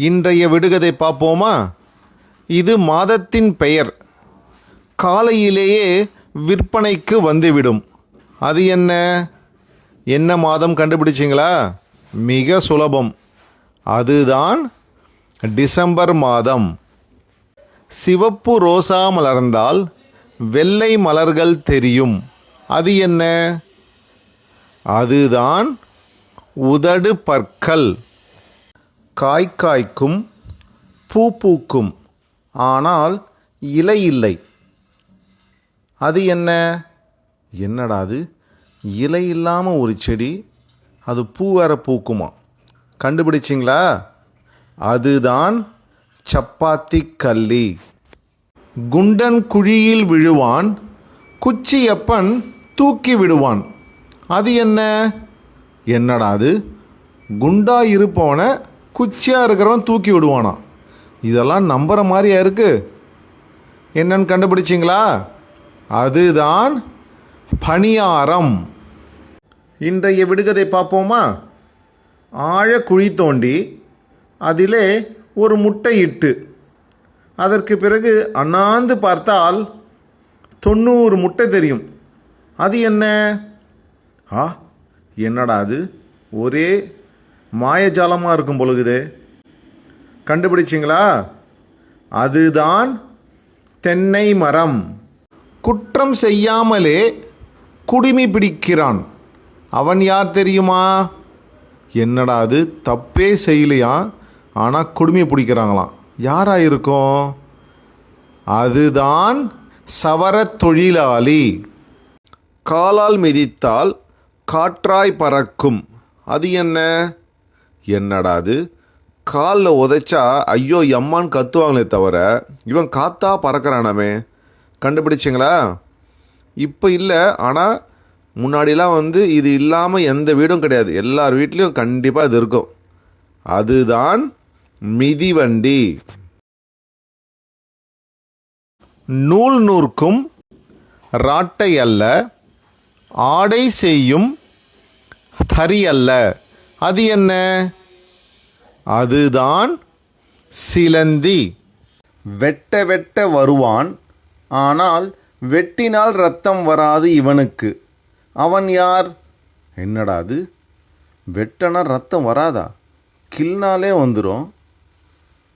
இன்றைய விடுகதை பார்ப்போமா? இது மாதத்தின் பெயர். காலையிலேயே விற்பனைக்கு வந்துவிடும். அது என்ன? என்ன மாதம் கண்டுபிடிச்சிங்களா? மிக சுலபம். அதுதான் டிசம்பர் மாதம். சிவப்பு ரோசா மலர்ந்தால் வெள்ளை மலர்கள் தெரியும். அது என்ன? அதுதான் உதடு பற்கள். காய்க்கும், பூ பூக்கும், ஆனால் இலை இல்லை. அது என்ன? என்னடா அது? இலை இல்லாமல் ஒரு செடி, அது பூ வேற பூக்குமா? கண்டுபிடிச்சிங்களா? அதுதான் சப்பாத்தி கல்லி. குண்டன் குழியில் விழுவான், குச்சியப்பன் தூக்கி விடுவான். அது என்ன? என்னடா அது? குண்டா இருப்பவனை குச்சியாக இருக்கிறவன் தூக்கி விடுவானா? இதெல்லாம் நம்புகிற மாதிரியா இருக்கு? என்னன்னு கண்டுபிடிச்சிங்களா? அதுதான் பணியாரம். இன்றைய விடுகதை பார்ப்போமா? ஆழ குழி தோண்டி அதிலே ஒரு முட்டை இட்டு அதற்கு பிறகு அண்ணாந்து பார்த்தால் 90 முட்டை தெரியும். அது என்ன? என்னடா அது? ஒரே மாயஜாலமாக இருக்கும் பொழுது. கண்டுபிடிச்சிங்களா? அதுதான் தென்னை மரம். குற்றம் செய்யாமலே குடிமி பிடிக்கிறான். அவன் யார் தெரியுமா? என்னடா அது? தப்பே செய்யலையா, ஆனால் குடிமி பிடிக்கிறாங்களாம். யாராக இருக்கும்? அதுதான் சவரத் தொழிலாளி. காலால் மிதித்தால் காற்றாய் பறக்கும். அது என்ன? என்னடா அது? காலில் உதைச்சா ஐயோ எம்மான்னு கத்துவாங்களே தவிர இவன் காத்தா பறக்கிறானமே. கண்டுபிடிச்சிங்களா? இப்போ இல்லை, ஆனால் முன்னாடிலாம் இது இல்லாமல் எந்த வீடும் கிடையாது. எல்லார் வீட்லேயும் கண்டிப்பாக இது இருக்கும். அதுதான் மிதிவண்டி. நூல் நூற்கும் ராட்டை அல்ல, ஆடை செய்யும் தறி அல்ல. அது என்ன? அதுதான் சிலந்தி. வெட்ட வெட்ட வருவான், ஆனால் வெட்டினால் ரத்தம் வராது இவனுக்கு. அவன் யார்? என்னடா அது? வெட்டனா ரத்தம் வராதா? கிள்னாலே வந்துடும்.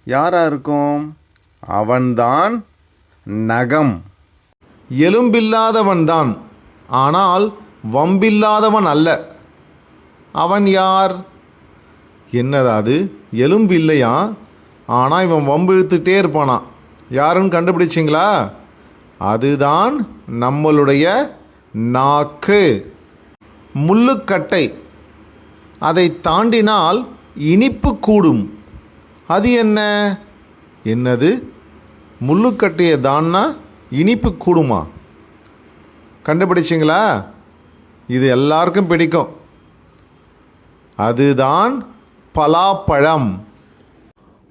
யாரா இருக்கும்? அவன்தான் நகம். எலும்பில்லாதவன்தான், ஆனால் வம்பில்லாதவன் அல்ல. அவன் யார்? என்னதா அது? எலும்பு இல்லையா, ஆனால் இவன் வம்பு இழுத்துட்டே இருப்பானா? யாருன்னு கண்டுபிடிச்சிங்களா? அதுதான் நம்மளுடைய நாக்கு. முள்ளுக்கட்டை, அதை தாண்டினால் இனிப்பு கூடும். அது என்ன? என்னது? முள்ளுக்கட்டையை தான்னா இனிப்பு கூடுமா? கண்டுபிடிச்சிங்களா? இது எல்லாருக்கும் பிடிக்கும். அதுதான் பலாப்பழம்.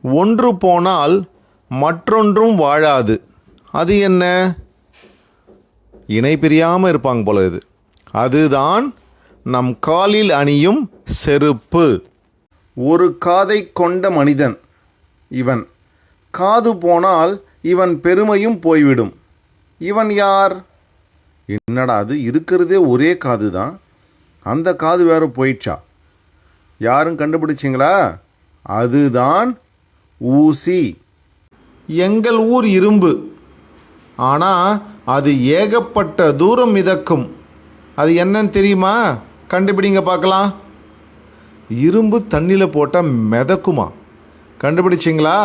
ஒன்று போனால் மற்றொன்றும் வாழாது. அது என்ன? இணை பிரியாமல் இருப்பாங்க போல இது. அதுதான் நம் காலில் அணியும் செருப்பு. ஒரு காதை கொண்ட மனிதன் இவன். காது போனால் இவன் பெருமையும் போய்விடும். இவன் யார்? என்னடா அது? இருக்கிறதே ஒரே காது தான், அந்த காது வேற போயிடுச்சா? யாரும் கண்டுபிடிச்சிங்களா? அதுதான் ஊசி. எங்கள் ஊர் இரும்பு, ஆனால் அது ஏகப்பட்ட தூரம் மிதக்கும். அது என்னன்னு தெரியுமா? கண்டுபிடிங்க பார்க்கலாம். இரும்பு தண்ணியில் போட்டால் மிதக்குமா? கண்டுபிடிச்சிங்களா?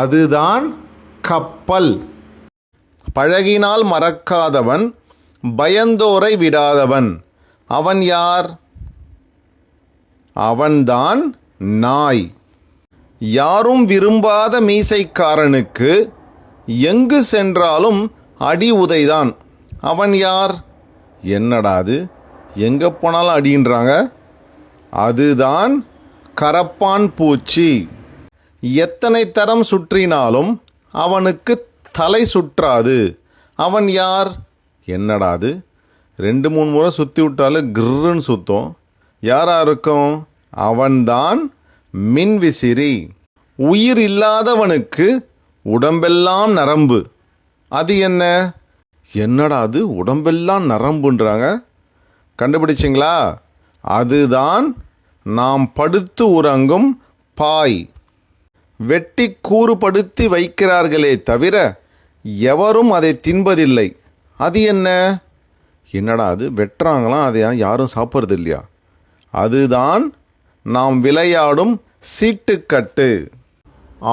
அதுதான் கப்பல். பழகினால் மறக்காதவன், பயந்தோரை விடாதவன். அவன் யார்? அவன்தான் நாய். யாரும் விரும்பாத மீசைக்காரனுக்கு எங்கு சென்றாலும் அடி உதைதான். அவன் யார்? என்னடா அது? எங்கே போனாலும் அடின்றாங்க. அதுதான் கரப்பான் பூச்சி. எத்தனை தரம் சுற்றினாலும் அவனுக்கு தலை சுற்றாது. அவன் யார்? என்னடா அது? 2-3 முறை சுற்றி விட்டாலும் கிர்ன்னு சுற்றும். யாரா இருக்கும்? அவன்தான் மின்விசிறி. உயிர் இல்லாதவனுக்கு உடம்பெல்லாம் நரம்பு. அது என்ன? என்னடா அது உடம்பெல்லாம் நரம்புன்றாங்க? கண்டுபிடிச்சிங்களா? அதுதான் நாம் படுத்து உறங்கும் பாய். வெட்டி கூறுபடுத்தி வைக்கிறார்களே தவிர எவரும் அதை தின்பதில்லை. அது என்ன? என்னடா அது வெட்டுறாங்களாம், அதை யாரும் சாப்பிட்றது இல்லையா? அதுதான் நாம் விளையாடும் சீட்டுக்கட்டு.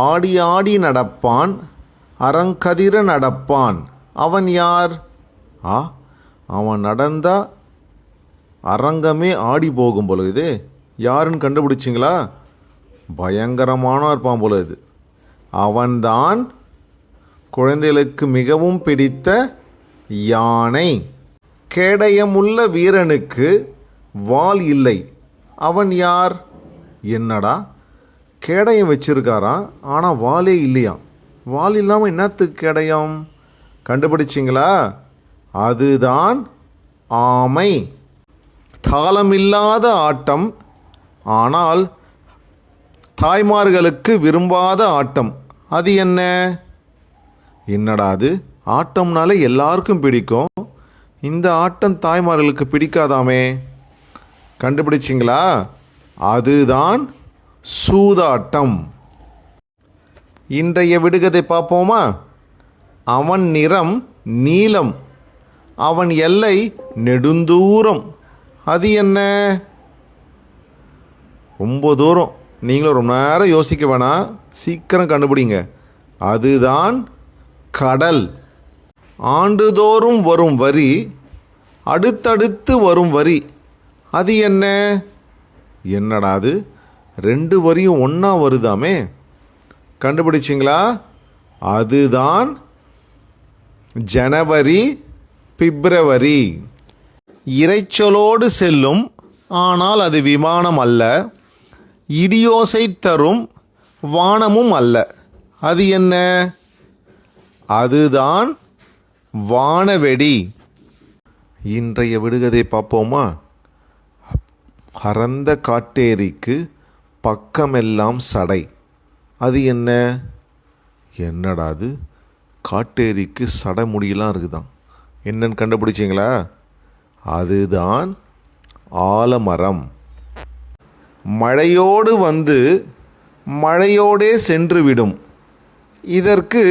ஆடி ஆடி நடப்பான், அரங்கதிர நடப்பான், அவன் யார்? அவன் நடந்தா அரங்கமே ஆடி போகும் போல இது. யாருன்னு கண்டுபிடிச்சிங்களா? பயங்கரமான இருப்பான் போல இது. அவன்தான் குழந்தைகளுக்கு மிகவும் பிடித்த யானை. கேடயமுள்ள வீரனுக்கு வாள் இல்லை, அவன் யார்? என்னடா கேடயம் வச்சிருக்காராம், ஆனால் வாளே இல்லையாம். வாள் இல்லாமல் என்னத்துக்கு கேடயம்? கண்டுபிடிச்சிங்களா? அதுதான் ஆமை. தாளமில்லாத ஆட்டம், ஆனால் தாய்மார்களுக்கு விரும்பாத ஆட்டம். அது என்ன? என்னடா அது ஆட்டம்னாலே எல்லாருக்கும் பிடிக்கும், இந்த ஆட்டம் தாய்மார்களுக்கு பிடிக்காதாமே. கண்டுபிடிச்சிங்களா? அதுதான் சூதாட்டம். இன்றைய விடுகதை பார்ப்போமா? அவன் நிறம் நீலம், அவன் எல்லை நெடுந்தூரம். அது என்ன? ரொம்ப தூரம். நீங்களும் ரொம்ப நேரம் யோசிக்க வேணாம், சீக்கிரம் கண்டுபிடிங்க. அதுதான் கடல். ஆண்டுதோறும் வரும் வரி, அடுத்தடுத்து வரும் வரி. அது என்ன? என்னடா அது ரெண்டு வரியும் ஒன்றா வருதாமே. கண்டுபிடிச்சிங்களா? அதுதான் ஜனவரி, பிப்ரவரி. இரைச்சலோடு செல்லும், ஆனால் அது விமானம் அல்ல. இடியோசை தரும், வானமும் அல்ல. அது என்ன? அதுதான் வானவெடி. இன்றைய விடுகதை பார்ப்போமா? பரந்த காட்டேரிக்கு பக்கமெல்லாம் சடை. அது என்ன? என்னடா அது காட்டேரிக்கு சடை முடியெல்லாம் இருக்குதான். என்னன்னு கண்டுபிடிச்சிங்களா? அதுதான் ஆலமரம். மழையோடு வந்து மழையோடே சென்றுவிடும், இதற்கு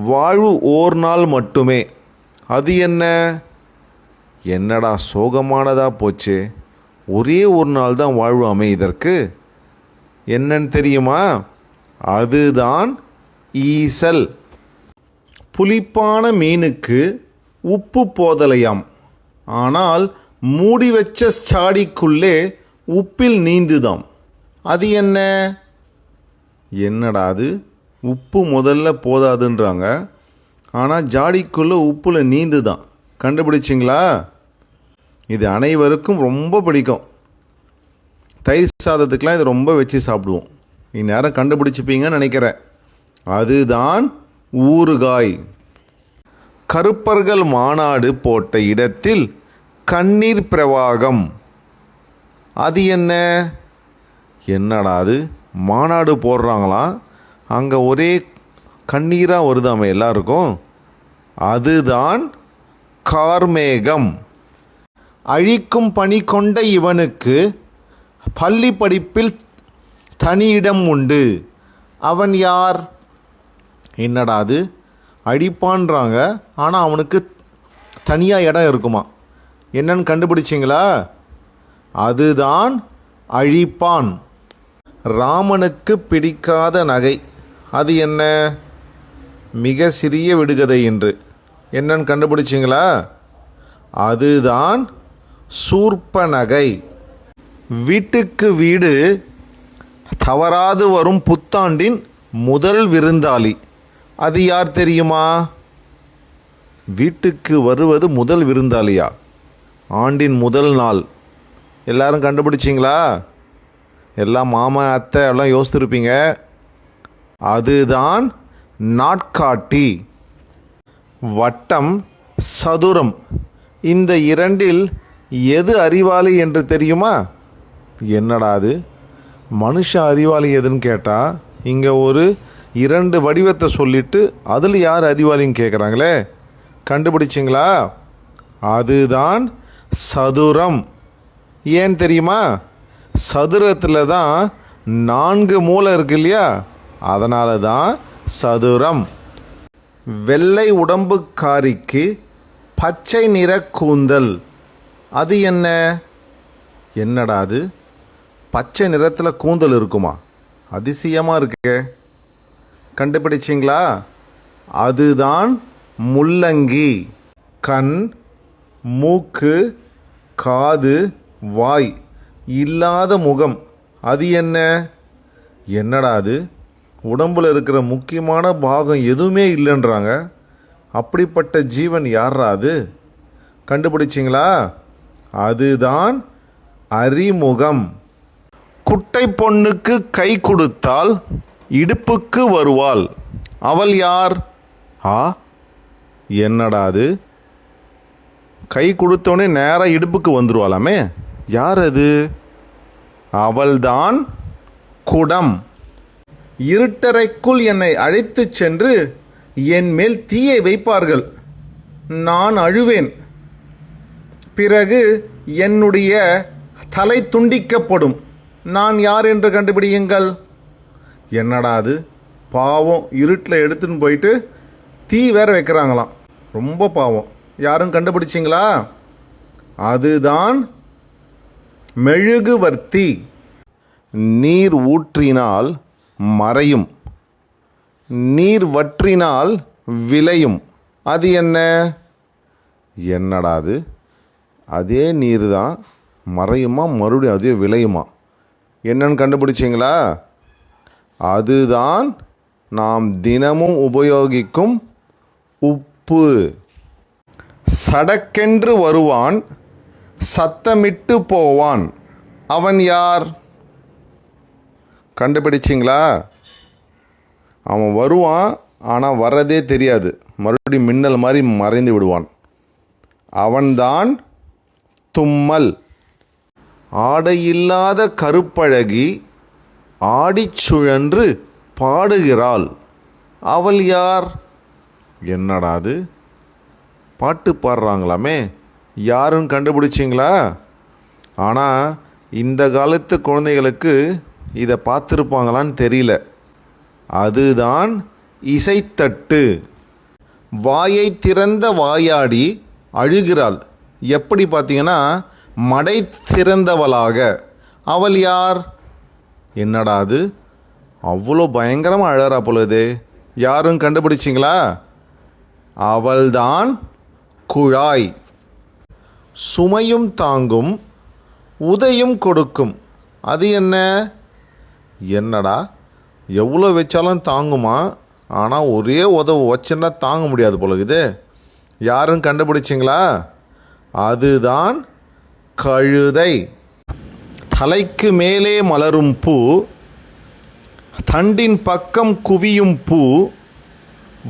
வாழ்வு ஓர் நாள் மட்டுமே. அது என்ன? என்னடா சோகமானதா போச்சே, ஒரே ஒரு நாள் தான் வாழ்வாமே இதற்கு. என்னன்னு தெரியுமா? அதுதான் ஈசல். புளிப்பான மீனுக்கு உப்பு போதலையாம், ஆனால் மூடி வச்ச சாடிக்குள்ளே உப்பில் நீந்துதாம். அது என்ன? என்னடா அது உப்பு முதல்ல போதாதுன்றாங்க, ஆனால் ஜாடிக்குள்ளே உப்பில் நீந்துதான். கண்டுபிடிச்சிங்களா? இது அனைவருக்கும் ரொம்ப பிடிக்கும். தயிர் சாதத்துக்கெலாம் இது ரொம்ப வச்சு சாப்பிடுவோம். இந்நேரம் கண்டுபிடிச்சிப்பீங்கன்னு நினைக்கிறேன். அதுதான் ஊறுகாய். கருப்பர்கள் மாநாடு போட்ட இடத்தில் கண்ணீர் பிரவாகம். அது என்ன? என்னடா அது மாநாடு போடுறாங்களாம், அங்கே ஒரே கண்ணீராக வருதாமே எல்லாருக்கும். அதுதான் கார்மேகம். அழிக்கும் பணி கொண்ட இவனுக்கு பள்ளி படிப்பில் தனி இடம் உண்டு, அவன் யார்? என்னடா அது அழிப்பான்றாங்க, ஆனால் அவனுக்கு தனியாக இடம் இருக்குமா. என்னன்னு கண்டுபிடிச்சிங்களா? அதுதான் அழிப்பான். ராமனுக்கு பிடிக்காத நகை. அது என்ன? மிக சிறிய விடுகதை என்று. என்னன்னு கண்டுபிடிச்சிங்களா? அதுதான் சூர்ப்ப நகை. வீட்டுக்கு வீடு தவறாது வரும் புத்தாண்டின் முதல் விருந்தாளி. அது யார் தெரியுமா? வீட்டுக்கு வருவது முதல் விருந்தாளியா? ஆண்டின் முதல் நாள். எல்லாரும் கண்டுபிடிச்சிங்களா? எல்லாம் மாமா அத்தை எல்லாம் யோசித்திருப்பீங்க. அதுதான் நாட்காட்டி. வட்டம், சதுரம், இந்த இரண்டில் எது அறிவாளி என்று தெரியுமா? என்னடா அது மனுஷ அறிவாளி எதுன்னு கேட்டால் இங்கே ஒரு 2 வடிவத்தை சொல்லிட்டு அதில் யார் அறிவாளின்னு கேட்குறாங்களே, கண்டுபிடிச்சிங்களா? அதுதான் சதுரம். ஏன் தெரியுமா? சதுரத்தில் தான் 4 மூலை இருக்கு இல்லையா, அதனால தான் சதுரம். வெள்ளை உடம்புக்காரிக்கு பச்சை நிற கூந்தல், அது என்ன? என்னடா அது? பச்சை நிறத்தில் கூந்தல் இருக்குமா? அதிசயமாக இருக்கே. கண்டுபிடிச்சிங்களா? அதுதான் முள்ளங்கி. கண், மூக்கு, காது, வாய் இல்லாத முகம், அது என்ன? என்னடா அது? உடம்பில் இருக்கிற முக்கியமான பாகம் எதுவுமே இல்லைன்றாங்க. அப்படிப்பட்ட ஜீவன் யாரா அது? கண்டுபிடிச்சிங்களா? அதுதான் அறிமுகம். குட்டை பொண்ணுக்கு கை கொடுத்தால் இடுப்புக்கு வருவாள், அவள் யார்? என்னடா அது? கை கொடுத்தோடனே நேராக இடுப்புக்கு வந்துடுவாளாமே, யார் அது? அவள்தான் குடம். இருட்டறைக்குள் என்னை அழைத்து சென்று என் மேல் தீயை வைப்பார்கள், நான் அழுவேன். பிறகு என்னுடைய தலை துண்டிக்கப்படும், நான் யார் என்று கண்டுபிடியுங்கள். என்னடா அது? பாவம், இருட்டில் எடுத்துன்னு போயிட்டு தீ வேற வைக்கிறாங்களாம், ரொம்ப பாவம். யாரும் கண்டுபிடிச்சிங்களா? அதுதான் மெழுகுவர்த்தி. நீர் ஊற்றினால் மறையும், நீர் வற்றினால் விளையும், அது என்ன? என்னடா அது? அதே நீர் தான் மறையுமா, மறுபடியும் அதே விளையுமா? என்னன்னு கண்டுபிடிச்சிங்களா? அதுதான் நாம் தினமும் உபயோகிக்கும் உப்பு. சடக்கென்று வருவான், சத்தமிட்டு போவான், அவன் யார்? கண்டுபிடிச்சிங்களா? அவன் வருவான், ஆனால் வர்றதே தெரியாது, மறுபடியும் மின்னல் மாதிரி மறைந்து விடுவான். அவன்தான் தும்மல். ஆடையில்லாத கருப்பழகி ஆடிச் சுழன்று பாடுகிறாள், அவள் யார்? என்னடா அது? பாட்டு பாடுறாங்களாமே, யாரும் கண்டுபிடிச்சிங்களா? ஆனால் இந்த காலத்து குழந்தைகளுக்கு இதை பார்த்துருப்பாங்களான்னு தெரியல. அதுதான் இசைத்தட்டு. வாயை திறந்த வாயாடி அழுகிறாள், எப்படி பார்த்தீங்கன்னா மடை திறந்தவளாக, அவள் யார்? என்னடா அது? அவ்வளோ பயங்கரமாக அழறா பொழுது, யாரும் கண்டுபிடிச்சிங்களா? அவள்தான் குழாய். சுமையும் தாங்கும், உதையும் கொடுக்கும், அது என்ன? என்னடா, எவ்வளோ வச்சாலும் தாங்குமா, ஆனால் ஒரே உதவு வச்சுன்னா தாங்க முடியாது போலகுது. யாரும் கண்டுபிடிச்சிங்களா? அதுதான் கழுதை. தலைக்கு மேலே மலரும் பூ, தண்டின் பக்கம் குவியும் பூ,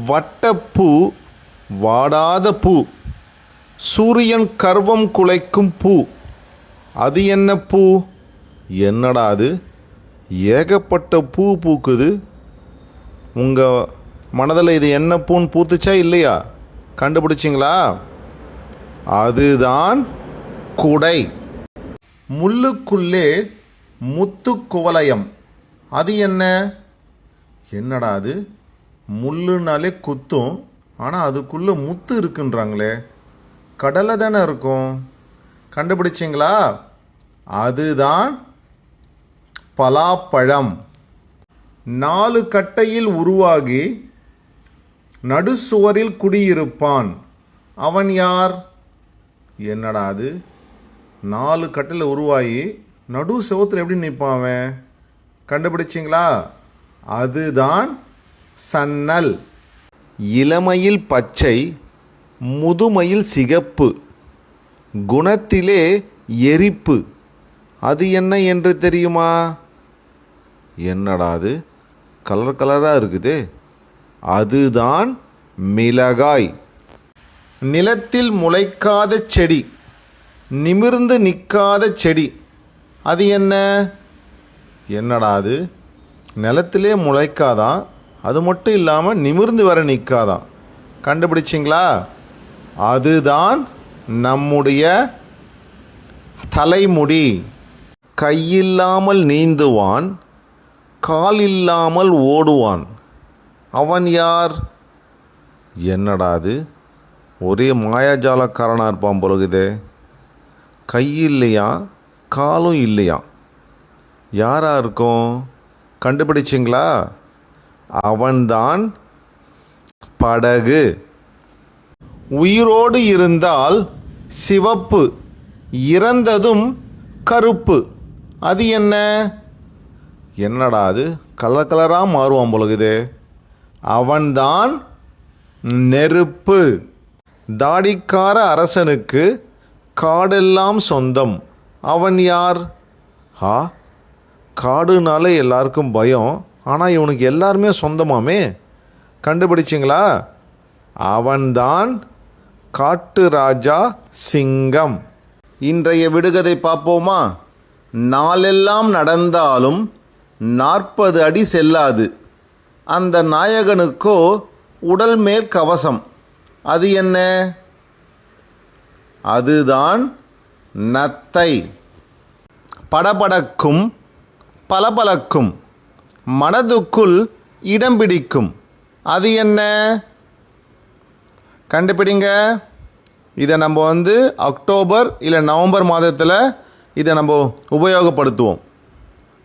வட்டப்பூ, வாடாத பூ, சூரியன் கர்வம் குலைக்கும் பூ, அது என்ன பூ? என்னடா அது? ஏகப்பட்ட பூ பூக்குது. உங்கள் மனதில் இது என்ன பூன்னு பூத்துச்சா இல்லையா? கண்டுபிடிச்சிங்களா? அதுதான் குடை. முள்ளுக்குள்ளே முத்து குவலயம், அது என்ன? என்னடா அது? முள்ளுனாலே குத்தும், ஆனால் அதுக்குள்ளே முத்து இருக்குன்றாங்களே, கடலை தானே இருக்கும். கண்டுபிடிச்சிங்களா? அதுதான் பலாப்பழம். 4 கட்டையில் உருவாகி நடுசுவரில் குடியிருப்பான், அவன் யார்? என்னடா அது? 4 கட்டையில் உருவாகி நடு சுவத்தில் எப்படி நிற்பான் அவன்? கண்டுபிடிச்சிங்களா? அதுதான் சன்னல். இளமையில் பச்சை, முதுமையில் சிகப்பு, குணத்திலே எரிப்பு, அது என்ன என்று தெரியுமா? என்னடா அது? கலர் கலராக இருக்குது. அதுதான் மிளகாய். நிலத்தில் முளைக்காத செடி, நிமிர்ந்து நிற்காத செடி, அது என்ன? என்னடா அது? நிலத்திலே முளைக்காதான், அது மட்டும் இல்லாமல் நிமிர்ந்து வர நிற்காதான். கண்டுபிடிச்சிங்களா? அதுதான் நம்முடைய தலைமுடி. கையில்லாமல் நீந்துவான், கால் இல்லாமல் ஓடுவான். அவன் யார்? என்னடா அது, ஒரே மாயாஜாலக்காரனாக இருப்பான் பொழுகுதே. கை இல்லையா, காலும் இல்லையா, யாரா இருக்கும்? கண்டுபிடிச்சிங்களா? அவன்தான் படகு. உயிரோடு இருந்தால் சிவப்பு, இறந்ததும் கருப்பு. அது என்ன? என்னடா அது, கலர் கலராக மாறுவான் பொழுகுதே. அவன்தான் நெருப்பு. தாடிக்கார அரசனுக்கு காடெல்லாம் சொந்தம். அவன் யார்? காடுனாலே எல்லாருக்கும் பயம், ஆனால் இவனுக்கு எல்லாருமே சொந்தமாமே. கண்டுபிடிச்சிங்களா? அவன்தான் காட்டு ராஜா சிங்கம். இன்றைய விடுகதை பார்ப்போமா? நாளெல்லாம் நடந்தாலும் 40 அடி செல்லாது, அந்த நாயகனுக்கோ உடல் மேல் கவசம். அது என்ன? அதுதான் நத்தை. படபடக்கும், பலபலக்கும், மனதுக்குள் இடம் பிடிக்கும். அது என்ன? கண்டுபிடிங்க. இதை நம்ம அக்டோபர் இல்லை நவம்பர் மாதத்தில் இதை நம்ம உபயோகப்படுத்துவோம்.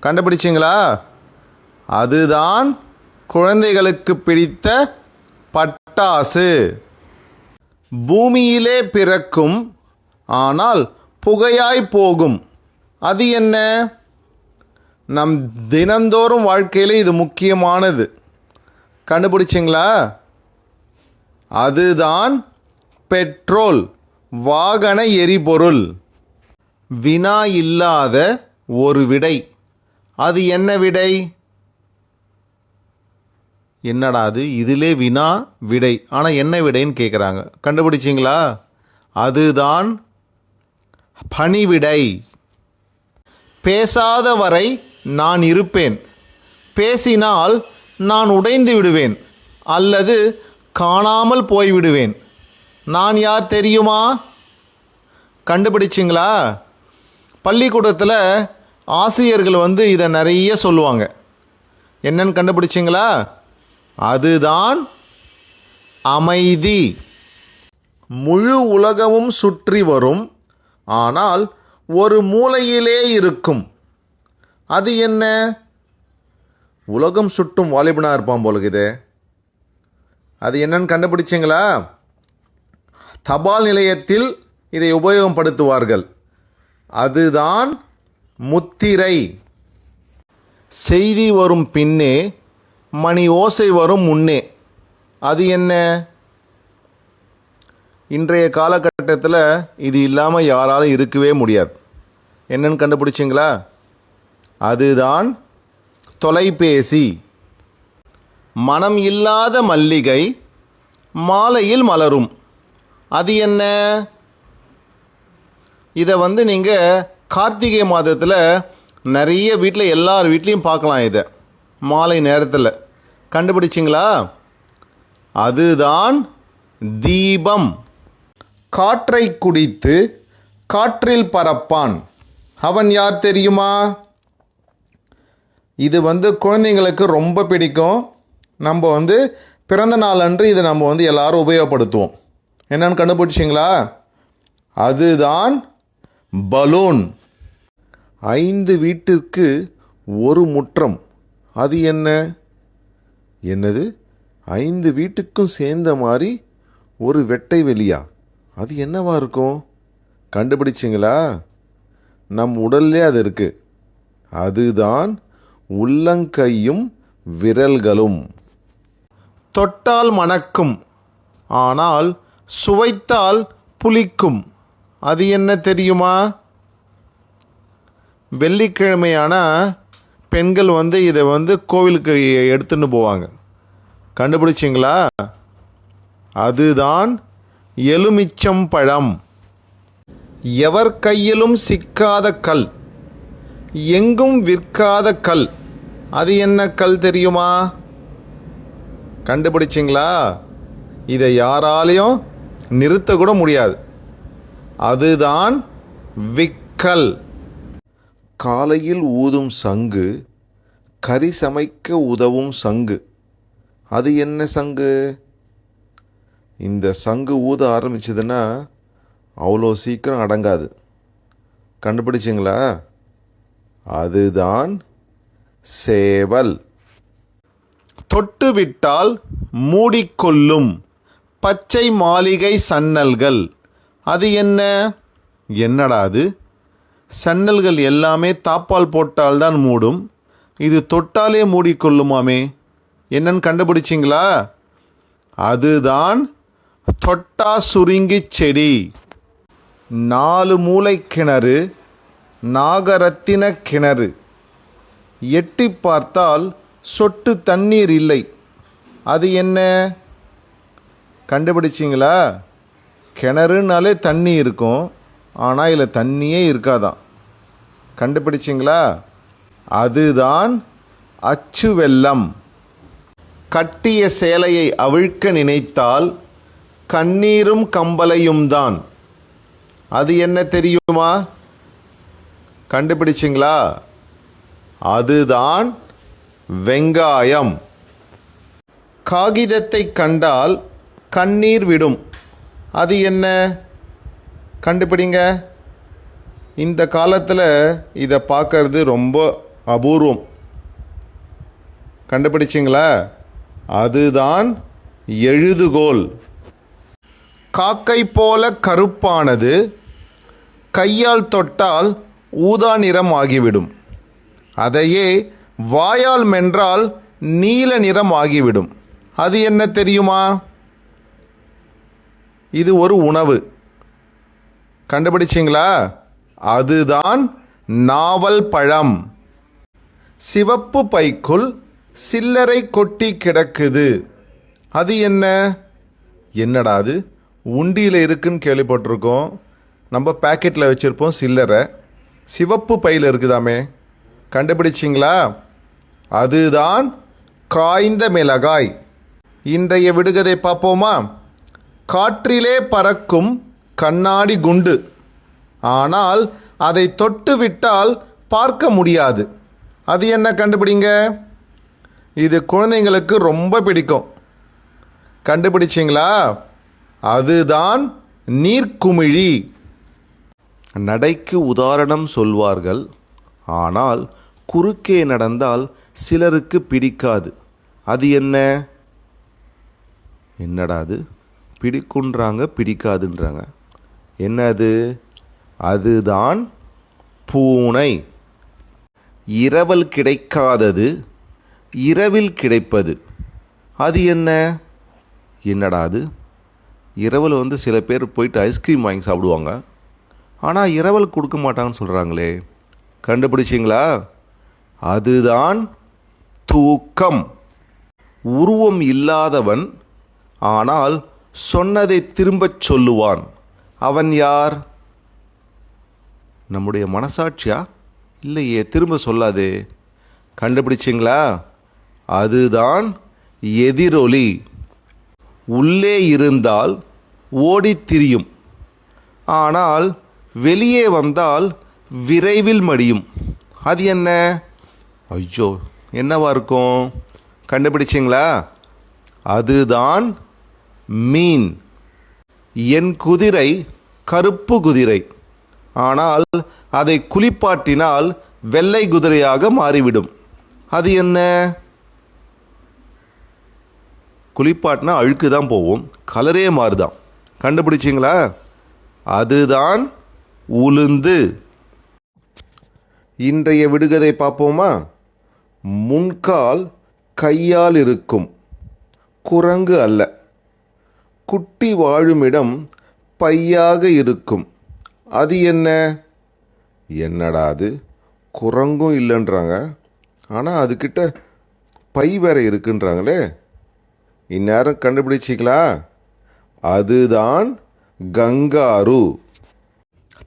கண்டுபிடிச்சிங்களா? அதுதான் குழந்தைகளுக்கு பிடித்த பட்டாசு. பூமியிலே பிறக்கும், ஆனால் புகையாய் போகும். அது என்ன? நம் தினந்தோறும் வாழ்க்கையில் இது முக்கியமானது. கண்டுபிடிச்சிங்களா? அதுதான் பெட்ரோல், வாகன எரிபொருள். வினா இல்லாத ஒரு விடை. அது என்ன விடை? என்னடா அது, இதிலே வினா விடை, ஆனால் என்ன விடைன்னு கேட்குறாங்க. கண்டுபிடிச்சிங்களா? அதுதான் பணிவிடை. பேசாத வரை நான் இருப்பேன், பேசினால் நான் உடைந்து விடுவேன் அல்லது காணாமல் போய்விடுவேன். நான் யார் தெரியுமா? கண்டுபிடிச்சிங்களா? பள்ளிக்கூடத்தில் ஆசிரியர்கள் இதை நிறைய சொல்லுவாங்க. என்னன்னு கண்டுபிடிச்சிங்களா? அதுதான் அமைதி. முழு உலகமும் சுற்றி வரும், ஆனால் ஒரு மூலையிலே இருக்கும். அது என்ன? உலகம் சுட்டும் வாலிபனாக இருப்பான் போலுக்குதே. அது என்னன்னு கண்டுபிடிச்சிங்களா? தபால் நிலையத்தில் இதை உபயோகப்படுத்துவார்கள். அதுதான் முத்திரை. செய்தி வரும் பின்னே, மணி ஓசை வரும் முன்னே. அது என்ன? இன்றைய காலகட்டத்தில் இது இல்லாமல் யாராலும் இருக்கவே முடியாது. என்னன்னு கண்டுபிடிச்சிங்களா? அதுதான் தொலைபேசி. மனம் இல்லாத மல்லிகை மாலையில் மலரும். அது என்ன? இதை நீங்கள் கார்த்திகை மாதத்தில் நிறைய வீட்டில், எல்லார் வீட்லேயும் பார்க்கலாம். இதை மாலை நேரத்தில். கண்டுபிடிச்சிங்களா? அதுதான் தீபம். காற்றை குடித்து காற்றில் பறப்பான். அவன் யார் தெரியுமா? இது குழந்தைங்களுக்கு ரொம்ப பிடிக்கும். நம்ம பிறந்த நாள் அன்று இதை நம்ம எல்லாரும் உபயோகப்படுத்துவோம். என்னன்னு கண்டுபிடிச்சிங்களா? அதுதான் பலூன். 5 வீட்டிற்கு ஒரு முற்றம். அது என்ன? என்னது, 5 வீட்டுக்கும் சேர்ந்த மாதிரி ஒரு வெட்டை வெளியா? அது என்னவா இருக்கும்? கண்டுபிடிச்சிங்களா? நம் உடல்லே அது இருக்கு. அதுதான் உள்ளங்கையும் விரல்களும். தொட்டால் மணக்கும், ஆனால் சுவைத்தால் புளிக்கும். அது என்ன தெரியுமா? வெள்ளிக்கிழமையான பெண்கள் இதை கோவிலுக்கு எடுத்துன்னு போவாங்க. கண்டுபிடிச்சிங்களா? அதுதான் எலுமிச்சம் பழம். எவர் கையிலும் சிக்காத கல், எங்கும் விற்காத கல். அது என்ன கல் தெரியுமா? கண்டுபிடிச்சிங்களா? இதை யாராலையும் நிறுத்தக்கூட முடியாது. அதுதான் விக்கல். காலையில் ஊதும் சங்கு, கறி சமைக்க உதவும் சங்கு. அது என்ன சங்கு? இந்த சங்கு ஊத ஆரம்பிச்சதுன்னா அவ்வளோ சீக்கிரம் அடங்காது. கண்டுபிடிச்சிங்களா? அதுதான் சேவல். தொட்டு விட்டால் மூடிக்கொள்ளும் பச்சை மாளிகை சன்னல்கள். அது என்ன? என்னடா அது? சன்னல்கள் எல்லாமே தாப்பால் போட்டால்தான் மூடும், இது தொட்டாலே மூடிக்கொள்ளுமாமே. என்னன்னு கண்டுபிடிச்சிங்களா? அதுதான் தொட்டா சுருங்கி செடி. 4 மூலை கிணறு, நாகரத்தின கிணறு. எட்டி பார்த்தால் சொட்டு தண்ணீர் இல்லை. அது என்ன? கண்டுபிடிச்சிங்களா? கிணறுனாலே தண்ணி இருக்கும், ஆனால் இதில் தண்ணியே இருக்காதான். கண்டுபிடிச்சிங்களா? அதுதான் அச்சு வெல்லம். கட்டிய சேலையை அவிழ்க்க நினைத்தால் கண்ணீரும் கம்பலையும் தான். அது என்ன தெரியுமா? கண்டுபிடிச்சிங்களா? அதுதான் வெங்காயம். காகிதத்தை கண்டால் கண்ணீர் விடும். அது என்ன? கண்டுபிடிங்க. இந்த காலத்தில் இதை பார்க்கறது ரொம்ப அபூர்வம். கண்டுபிடிச்சிங்களா? அதுதான் எழுதுகோல். காக்கை போல கருப்பானது, கையால் தொட்டால் ஊதா நிறம் ஆகிவிடும். அதையே வாயால் மென்றால் நீல நிறம் ஆகிவிடும். அது என்ன தெரியுமா? இது ஒரு உணவு. கண்டுபிடிச்சிங்களா? அதுதான் நாவல் பழம். சிவப்பு பைக்குள் சில்லறை கொட்டி கிடக்குது. அது என்ன? என்னடா அது? உண்டியில் இருக்குன்னு கேள்விப்பட்டிருக்கோம், நம்ம பேக்கெட்டில் வச்சுருப்போம் சில்லறை. சிவப்பு பையில் இருக்குதாமே. கண்டுபிடிச்சிங்களா? அதுதான் காய்ந்த மிளகாய். இன்றைய விடுகதை பார்ப்போமா? காற்றிலே பறக்கும் கண்ணாடி குண்டு, ஆனால் அதை தொட்டு விட்டால் பார்க்க முடியாது. அது என்ன? கண்டுபிடிங்க. இது குழந்தைங்களுக்கு ரொம்ப பிடிக்கும். கண்டுபிடிச்சிங்களா? அதுதான் நீர்க்குமிழி. நடைக்கு உதாரணம் சொல்வார்கள், ஆனால் குறுக்கே நடந்தால் சிலருக்கு பிடிக்காது. அது என்ன? என்னடா அது? பிடிக்குன்றாங்க, பிடிக்காதுன்றாங்க. என்னது? அதுதான் பூனை. இரவல் கிடைக்காதது, இரவில் கிடைப்பது. அது என்ன? என்னடா அது? இரவல் சில பேர் போயிட்டு ஐஸ்கிரீம் வாங்கி சாப்பிடுவாங்க, ஆனால் இரவல் கொடுக்க மாட்டாங்கன்னு சொல்கிறாங்களே. கண்டுபிடிச்சிங்களா? அதுதான் தூக்கம். உருவம் இல்லாதவன், ஆனால் சொன்னதை திரும்பச் சொல்லுவான். அவன் யார்? நம்முடைய மனசாட்சியா? இல்லையே, திரும்ப சொல்லாதே. கண்டுபிடிச்சிங்களா? அதுதான் எதிரொலி. உள்ளே இருந்தால் ஓடித் திரியும், ஆனால் வெளியே வந்தால் விரைவில் மடியும். அது என்ன? ஐயோ, என்னவா இருக்கும்? கண்டுபிடிச்சிங்களா? அதுதான் மீன். என் குதிரை கருப்பு குதிரை, ஆனால் அதை குளிப்பாட்டினால் வெள்ளை குதிரையாக மாறிவிடும். அது என்ன? குளிப்பாட்டினா அழுக்கு தான் போகும், கலரே மாறுதான். கண்டுபிடிச்சிங்களா? அதுதான் உளுந்து. இன்றைய விடுகதை பார்ப்போமா? முன்கால் கையால் இருக்கும், குரங்கு அல்ல. குட்டி வாழுமிடம் பையாக இருக்கும். அது என்ன? என்னடா அது? குரங்கும் இல்லைன்றாங்க, ஆனால் அதுக்கிட்ட பை வேற இருக்குன்றாங்களே. இந்நேரம் கண்டுபிடிச்சிங்களா? அதுதான் கங்காரு.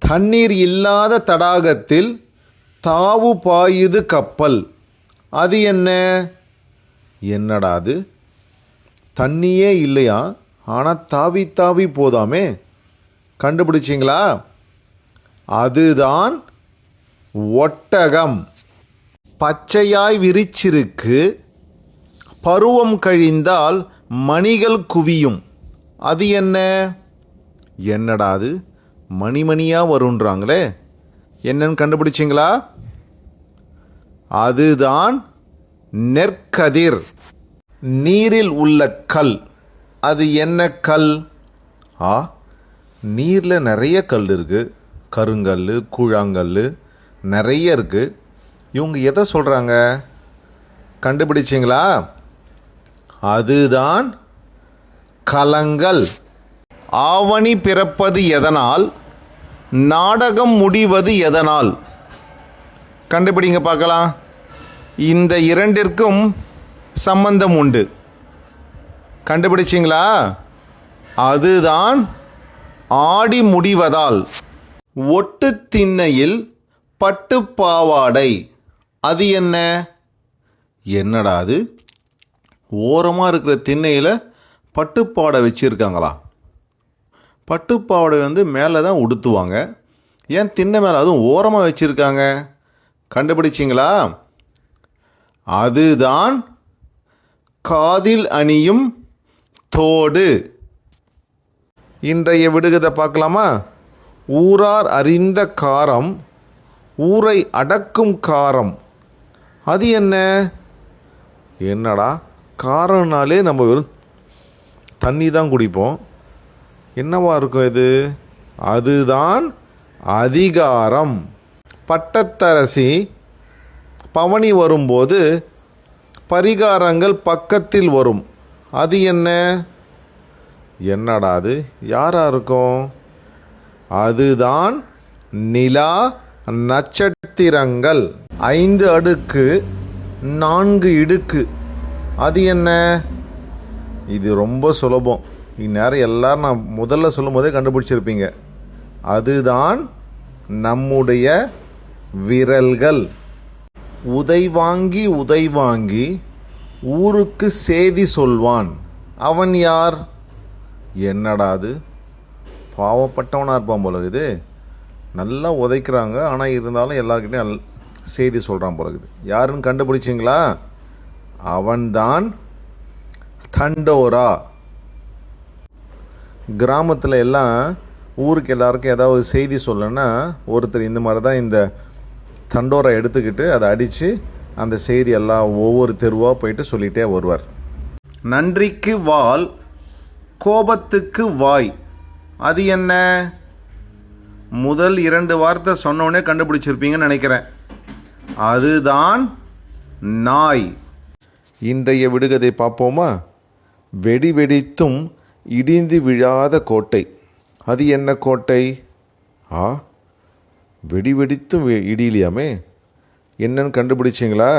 தண்ணீர் இல்லாத தடாகத்தில் தாவு பாயுது கப்பல். அது என்ன? என்னடா அது? தண்ணியே இல்லையா, ஆனால் தாவி தாவி போதாமே. கண்டுபிடிச்சிங்களா? அதுதான் ஒட்டகம். பச்சையாய் விரிச்சிருக்கு, பருவம் கழிந்தால் மணிகள் குவியும். அது என்ன? என்னடா அது? மணிமணியாக வருன்றாங்களே, என்னன்னு கண்டுபிடிச்சிங்களா? அதுதான் நெற்கதிர். நீரில் உள்ள கல். அது என்ன கல்? நீரில் நிறைய கல் இருக்குது. கருங்கல், கூழாங்கல் நிறைய இருக்குது. இவங்க எதை சொல்கிறாங்க? கண்டுபிடிச்சிங்களா? அதுதான் கலங்கள். ஆவணி பிறப்பது எதனால், நாடகம் முடிவது எதனால்? கண்டுபிடிங்க பார்க்கலாம். இந்த இரண்டிற்கும் சம்பந்தம் உண்டு. கண்டுபிடிச்சிங்களா? அதுதான் ஆடி முடிவதால். ஒட்டு திண்ணையில் பட்டுப்பாவாடை. அது என்ன? என்னடா அது? ஓரமாக இருக்கிற திண்ணையில் பட்டுப்பாவாடை வச்சுருக்காங்களா? பட்டுப்பாவாடை மேலே தான் உடுத்துவாங்க. ஏன் திண்ணை மேலே அதுவும் ஓரமாக வச்சுருக்காங்க? கண்டுபிடிச்சிங்களா? அதுதான் காதில் அணியும் தோடு. இன்றைய விடுகதை பார்க்கலாமா? ஊரார் அறிந்த காரம், ஊரை அடக்கும் காரம். அது என்ன? என்னடா, காரம்னாலே நம்ம வெறும் தண்ணி தான் குடிப்போம். என்னவா இருக்கும் இது? அதுதான் அதிகாரம். பட்டத்தரசி பவனி வரும்போது பரிகாரங்கள் பக்கத்தில் வரும். அது என்ன? என்னடா அது? யாரா இருக்கும்? அதுதான் நிலா, நட்சத்திரங்கள். 5 அடுக்கு 4 இடுக்கு. அது என்ன? இது ரொம்ப சுலபம். இந்நேரம் எல்லாரும் நான் முதல்ல சொல்லும் போதே கண்டுபிடிச்சிருப்பீங்க. அதுதான் நம்முடைய விரல்கள். உதை வாங்கி உதை வாங்கி ஊருக்கு செய்தி சொல்வான். அவன் யார்? என்னடா அது? பாவப்பட்டவனாக இருப்பான் போல இது. நல்லா உதைக்கிறாங்க, ஆனால் இருந்தாலும் எல்லாருக்கிட்டையும் செய்தி சொல்கிறான் போல இருக்குது. யாருன்னு கண்டுபிடிச்சிங்களா? அவன்தான் தண்டோரா. கிராமத்தில் எல்லாம் ஊருக்கு எல்லாருக்கும் ஏதாவது செய்தி சொல்லணும்னா ஒருத்தர் இந்த மாதிரி தான் இந்த தண்டோரை எடுத்துக்கிட்டு அதை அடித்து அந்த செய்தி எல்லாம் ஒவ்வொரு தெருவாக போயிட்டு சொல்லிகிட்டே வருவார். நன்றிக்கு வால், கோபத்துக்கு வாய். அது என்ன? முதல் 2 வார்த்தை சொன்னோடனே கண்டுபிடிச்சிருப்பீங்கன்னு நினைக்கிறேன். அதுதான் நாய். இன்றைய விடுகதை பார்ப்போமா? வெடி வெடித்தும் இடிந்து விழாத கோட்டை. அது என்ன கோட்டை? வெடி வெடித்தும் இடியிலையாமே. என்னன்னு கண்டுபிடிச்சிங்களா?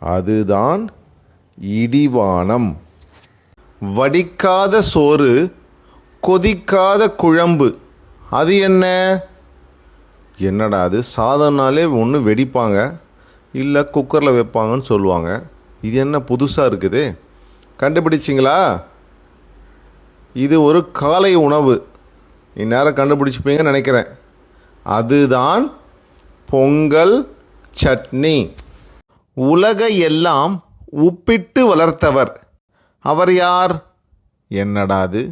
அதுதான் இடிவானம். வடிக்காத சோறு, கொதிக்காத குழம்பு. அது என்ன? என்னடா அது? சாதம்னாலே ஒன்று வெடிப்பாங்க, இல்லை குக்கரில் வைப்பாங்கன்னு சொல்லுவாங்க. இது என்ன புதுசாக இருக்குது? கண்டுபிடிச்சிங்களா? இது ஒரு காலை உணவு. இந்நேரம் கண்டுபிடிச்சிப்பீங்கன்னு நினைக்கிறேன். அதுதான் பொங்கல் சட்னி. உலக எல்லாம் உப்பிட்டு வளர்த்தவர். அவர் யார்? என்னடா அது?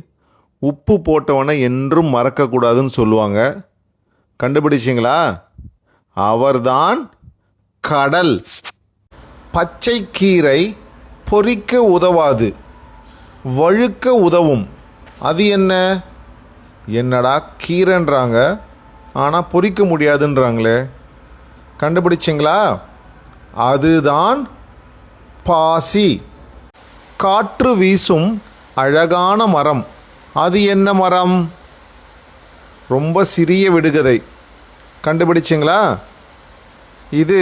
உப்பு போட்டவனை என்றும் மறக்கக்கூடாதுன்னு சொல்லுவாங்க. கண்டுபிடிச்சிங்களா? அவர்தான் கடல். பச்சை கீரை பொரிக்க உதவாது, வழுக்க உதவும். அது என்ன? என்னடா, கீரைன்றாங்க ஆனால் பொரிக்க முடியாதுன்றாங்களே. கண்டுபிடிச்சிங்களா? அதுதான் பாசி. காற்று வீசும் அழகான மரம். அது என்ன மரம்? ரொம்ப சிறிய விடுகதை. கண்டுபிடிச்சிங்களா? இது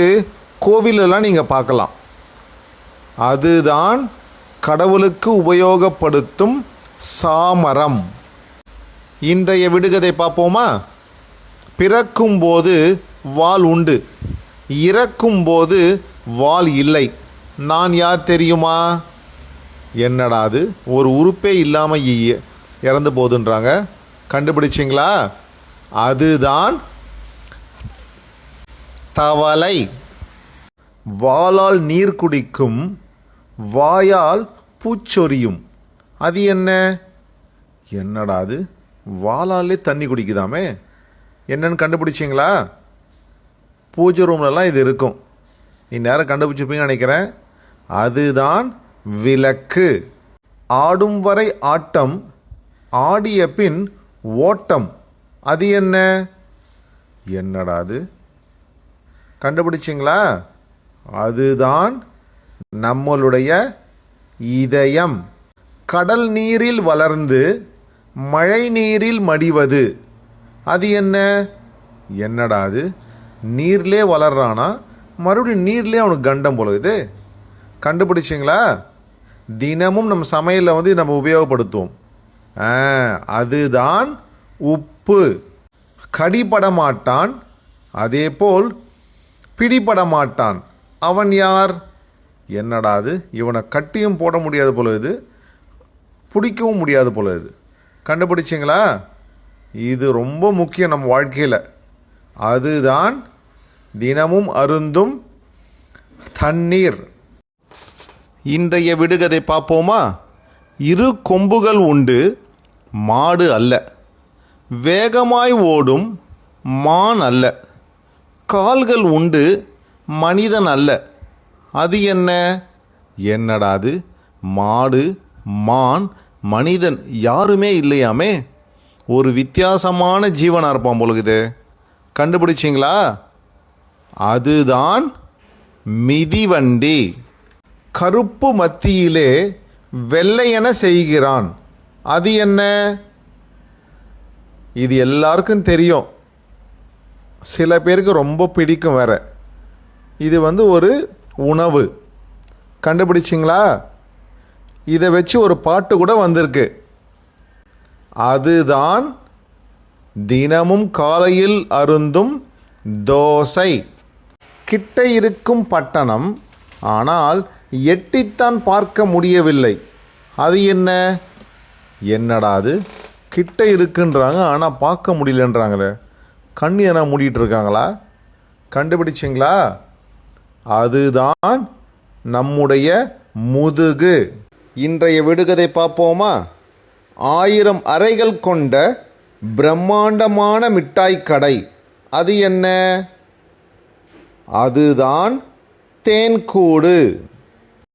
கோவிலெல்லாம் நீங்கள் பார்க்கலாம். அதுதான் கடவுளுக்கு உபயோகப்படுத்தும் சாமரம். இன்றைய விடுகதை பார்ப்போமா? பிறக்கும்போது வால் உண்டு, இறக்கும்போது வால் இல்லை. நான் யார் தெரியுமா? என்னடா அது, ஒரு உறுப்பே இல்லாமல் இறந்து போகுதுன்றாங்க. கண்டுபிடிச்சிங்களா? அதுதான் தவளை. வாளால் நீர் குடிக்கும், வாயால் பூச்சொரியும். அது என்ன? என்னடா அது, வாளாலே தண்ணி குடிக்குதாமே. என்னன்னு கண்டுபிடிச்சிங்களா? பூஜை ரூம்லலாம் இது இருக்கும். இந்நேரம் கண்டுபிடிச்சிருப்பீங்கன்னு நினைக்கிறேன். அதுதான் விளக்கு. ஆடும் வரை ஆட்டம், ஆடிய பின் ஓட்டம். அது என்ன? என்னடா அது, கண்டுபிடிச்சிங்களா? அதுதான் நம்மளுடைய இதயம். கடல் நீரில் வளர்ந்து மழை நீரில் மடிவது. அது என்ன? என்னடா அது, நீர்லே வளர்றானா, மறுபடியும் நீர்லே அவனுக்கு கண்டம் போல இது. கண்டுபிடிச்சிங்களா? தினமும் நம்ம சமையலில் நம்ம உபயோகப்படுத்துவோம். அதுதான் உப்பு. கடிபட மாட்டான், அதே போல் பிடிபட மாட்டான். அவன் யார்? என்னடா அது, இவனை கட்டியும் போட முடியாது போல இது, பிடிக்கவும் முடியாது போல இது. கண்டுபிடிச்சிங்களா? இது ரொம்ப முக்கியம் நம்ம வாழ்க்கையில். அதுதான் தினமும் அருந்தும் தண்ணீர். இன்றைய விடுகதை பார்ப்போமா? இரு கொம்புகள் உண்டு, மாடு அல்ல. வேகமாய் ஓடும், மான் அல்ல. கால்கள் உண்டு, மனிதன் அல்ல. அது என்ன? என்னடா அது, மாடு, மான், மனிதன் யாருமே இல்லையாமே. ஒரு வித்தியாசமான ஜீவனாக இருப்பான் பொழுது. கண்டுபிடிச்சிங்களா? அதுதான் மிதிவண்டி. கருப்பு மத்தியிலே வெள்ளையென செய்கிறான். அது என்ன? இது எல்லாருக்கும் தெரியும், சில பேருக்கு ரொம்ப பிடிக்கும் வேற. இது ஒரு உணவு. கண்டுபிடிச்சிங்களா? இதை வச்சு ஒரு பாட்டு கூட வந்திருக்கு. அதுதான் தினமும் காலையில் அருந்தும் தோசை. கிட்ட இருக்கும் பட்டணம், ஆனால் எட்டித்தான் பார்க்க முடியவில்லை. அது என்ன? என்னடா அது, கிட்ட இருக்குன்றாங்க ஆனால் பார்க்க முடியலன்றாங்களே. கண்ணு என்ன மூடிட்டு இருக்காங்களா? கண்டுபிடிச்சிங்களா? அதுதான் நம்முடைய முதுகு. இன்றைய விடுகதை பார்ப்போமா? 1000 அறைகள் கொண்ட பிரம்மாண்டமான மிட்டாய் கடை. அது என்ன? அதுதான் தேன்கூடு.